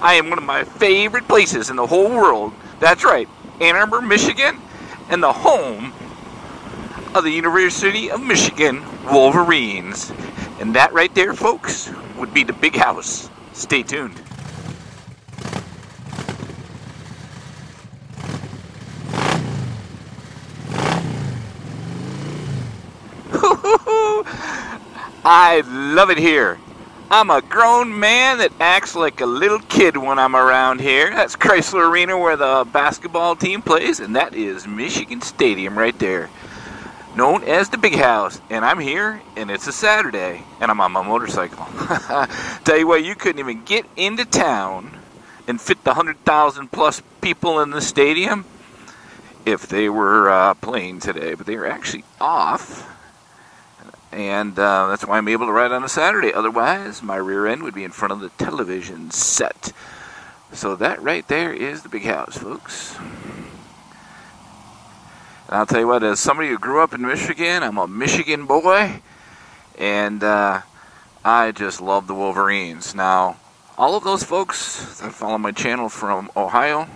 I am one of my favorite places in the whole world. That's right, Ann Arbor, Michigan, and the home of the University of Michigan Wolverines. And that right there, folks, would be the big house. Stay tuned. I love it here. I'm a grown man that acts like a little kid when I'm around here. That's Chrysler Arena where the basketball team plays, and that is Michigan Stadium right there, known as the Big House. And I'm here, and it's a Saturday, and I'm on my motorcycle. Tell you what, you couldn't even get into town and fit the 100,000 plus people in the stadium if they were playing today, but they were actually off. And that's why I'm able to ride on a Saturday. Otherwise, my rear end would be in front of the television set. So that right there is the Big House, folks. And I'll tell you what, as somebody who grew up in Michigan, I'm a Michigan boy. And I just love the Wolverines. Now, all of those folks that follow my channel from Ohio,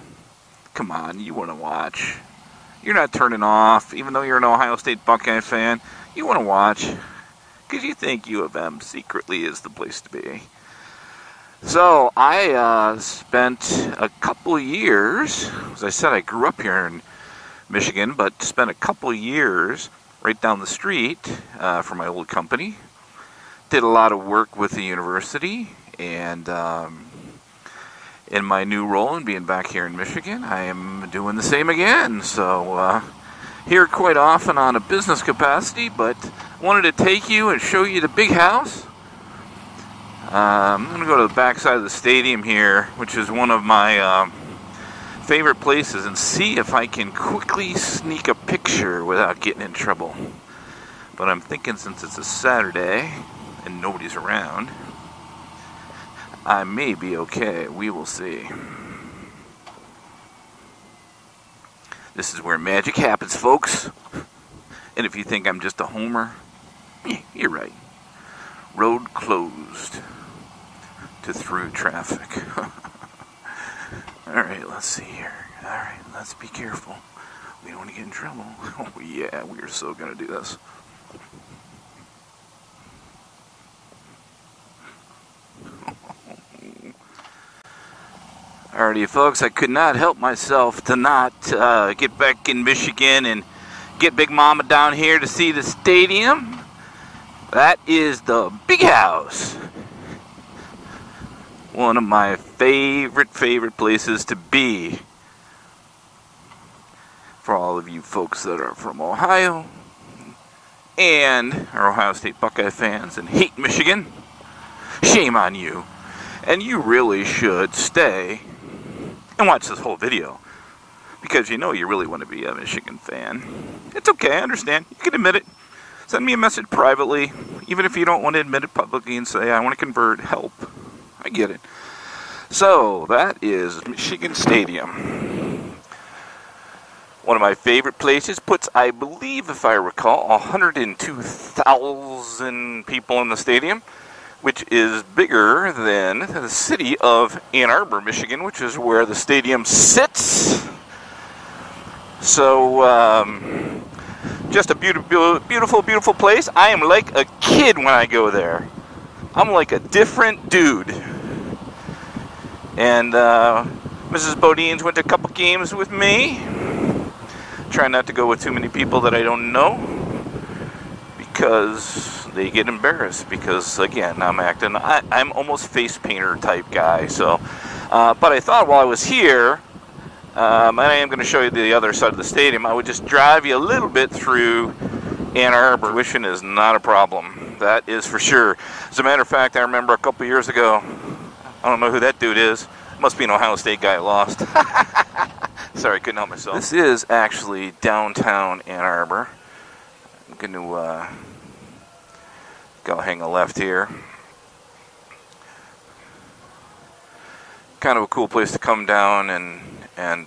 come on, you want to watch. You're not turning off, even though you're an Ohio State Buckeye fan. You want to watch because you think U of M secretly is the place to be. So I spent a couple years, as I said, I grew up here in Michigan, but spent a couple years right down the street for my old company. Did a lot of work with the university, and in my new role and being back here in Michigan, I am doing the same again. So here quite often on a business capacity, but wanted to take you and show you the Big House. I'm going to go to the back side of the stadium here, which is one of my favorite places, and see if I can quickly sneak a picture without getting in trouble. But I'm thinking since it's a Saturday and nobody's around, I may be okay. We will see. This is where magic happens, folks. And if you think I'm just a homer, you're right. Road closed to through traffic. Alright, let's see here. Alright, let's be careful. We don't want to get in trouble. Oh yeah, we are so going to do this. Alrighty, folks, I could not help myself to not get back in Michigan and get Big Mama down here to see the stadium. That is the Big House. One of my favorite places to be. For all of you folks that are from Ohio and are Ohio State Buckeye fans and hate Michigan, shame on you. And you really should stay and watch this whole video, because you know you really want to be a Michigan fan. It's okay, I understand. You can admit it. Send me a message privately, even if you don't want to admit it publicly and say, I want to convert, help. I get it. So, that is Michigan Stadium. One of my favorite places. Puts, I believe, if I recall, 102,000 people in the stadium, which is bigger than the city of Ann Arbor, Michigan, which is where the stadium sits. So, just a beautiful place. I am like a kid when I go there. I'm like a different dude. And Mrs. Bodines went to a couple games with me. Try not to go with too many people that I don't know, because they get embarrassed, because again, I'm almost face painter type guy. So but I thought while I was here, and I am going to show you the other side of the stadium, I would just drive you a little bit through Ann Arbor. Tuition is not a problem, that is for sure. As a matter of fact, I remember a couple years ago, I don't know who that dude is, must be an Ohio State guy, lost. Sorry, I couldn't help myself. This is actually downtown Ann Arbor. I'm going to go hang a left here. Kind of a cool place to come down, and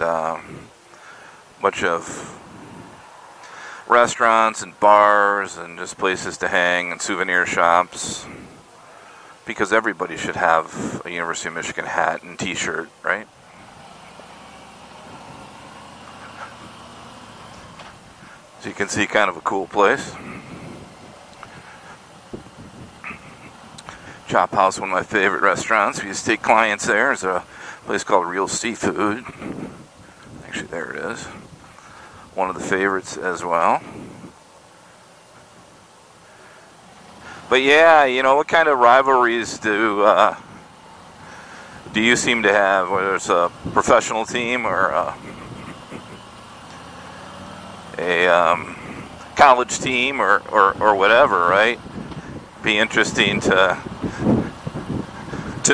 bunch of restaurants and bars and just places to hang and souvenir shops. because everybody should have a University of Michigan hat and t-shirt, right? So you can see, kind of a cool place. Chop House, one of my favorite restaurants. We used to take clients there. There's a place called Real Seafood. Actually, there it is. One of the favorites as well. But yeah, you know, what kind of rivalries do you seem to have, whether it's a professional team or a college team or whatever, right? Be interesting to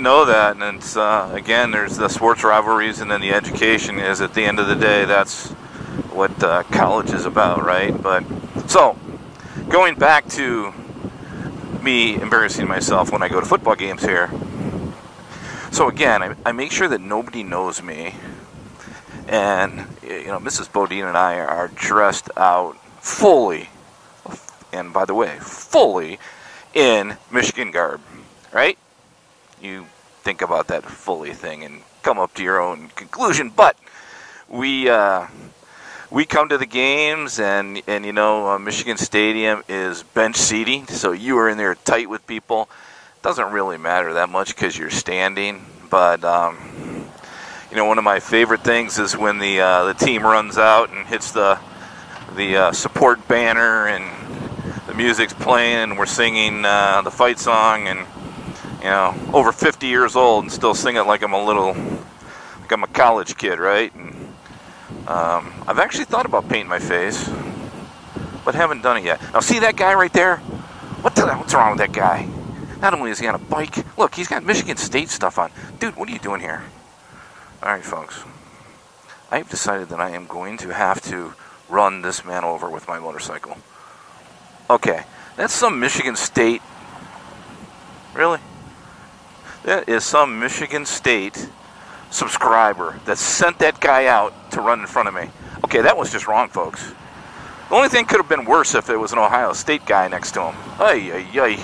know that. And it's, again, there's the sports rivalries, and then the education is, at the end of the day, that's what college is about, right? But so going back to me embarrassing myself when I go to football games here. So again, I make sure that nobody knows me, and you know, Mrs. Bodine and I are dressed out fully, and by the way, fully in Michigan garb, right? You think about that fully thing and come up to your own conclusion, but we come to the games, and you know, Michigan Stadium is bench seating, so you are in there tight with people. Doesn't really matter that much because you're standing, but you know, one of my favorite things is when the team runs out and hits the support banner, and the music's playing, and we're singing the fight song, and you know, over 50 years old and still sing it like I'm a college kid, right? And I've actually thought about painting my face, but haven't done it yet. Now, see that guy right there? What's wrong with that guy? Not only is he on a bike, look, he's got Michigan State stuff on. Dude, what are you doing here? All right, folks. I've decided that I am going to have to run this man over with my motorcycle. Okay, that's some Michigan State. Really? That is some Michigan State subscriber that sent that guy out to run in front of me. Okay, that was just wrong, folks. The only thing could have been worse if it was an Ohio State guy next to him. Ay, ay, ay.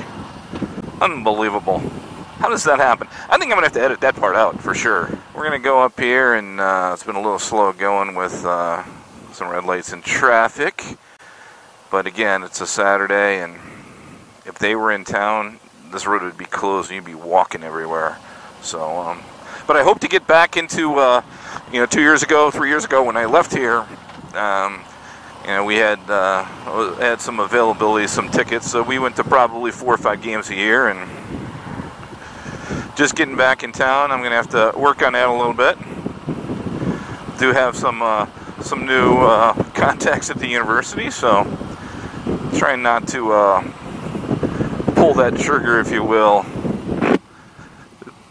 Unbelievable. How does that happen? I think I'm going to have to edit that part out for sure. We're going to go up here, and it's been a little slow going with some red lights and traffic. But again, it's a Saturday, and if they were in town, this road would be closed and you'd be walking everywhere. So, but I hope to get back into, you know, 3 years ago when I left here, you know, we had some availability, some tickets, so we went to probably 4 or 5 games a year, and just getting back in town, I'm going to have to work on that a little bit. Do have some new contacts at the university, so trying not to pull that trigger, if you will,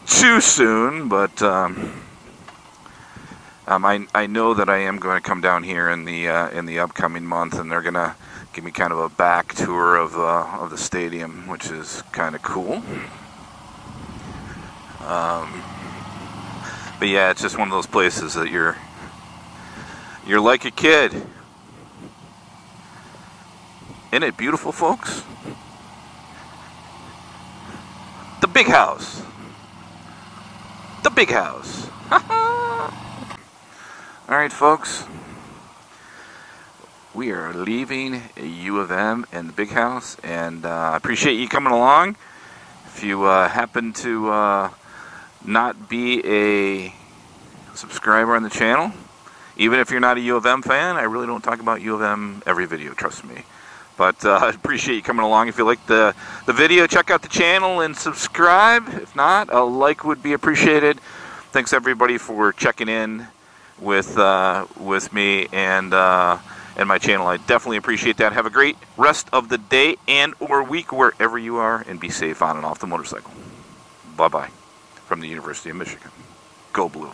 too soon, but I know that I am going to come down here in the upcoming month, and they're going to give me kind of a back tour of the stadium, which is kind of cool. But yeah, it's just one of those places that you're like a kid. Isn't it beautiful, folks? The big house. The big house. Alright, folks. We are leaving U of M and the big house, and I appreciate you coming along. If you happen to not be a subscriber on the channel, even if you're not a U of M fan, I really don't talk about U of M every video, trust me. But I appreciate you coming along. If you like the video, check out the channel and subscribe. If not, a like would be appreciated. Thanks everybody for checking in with me and my channel. I definitely appreciate that. Have a great rest of the day and or week wherever you are, and be safe on and off the motorcycle. Bye-bye from the University of Michigan. Go Blue.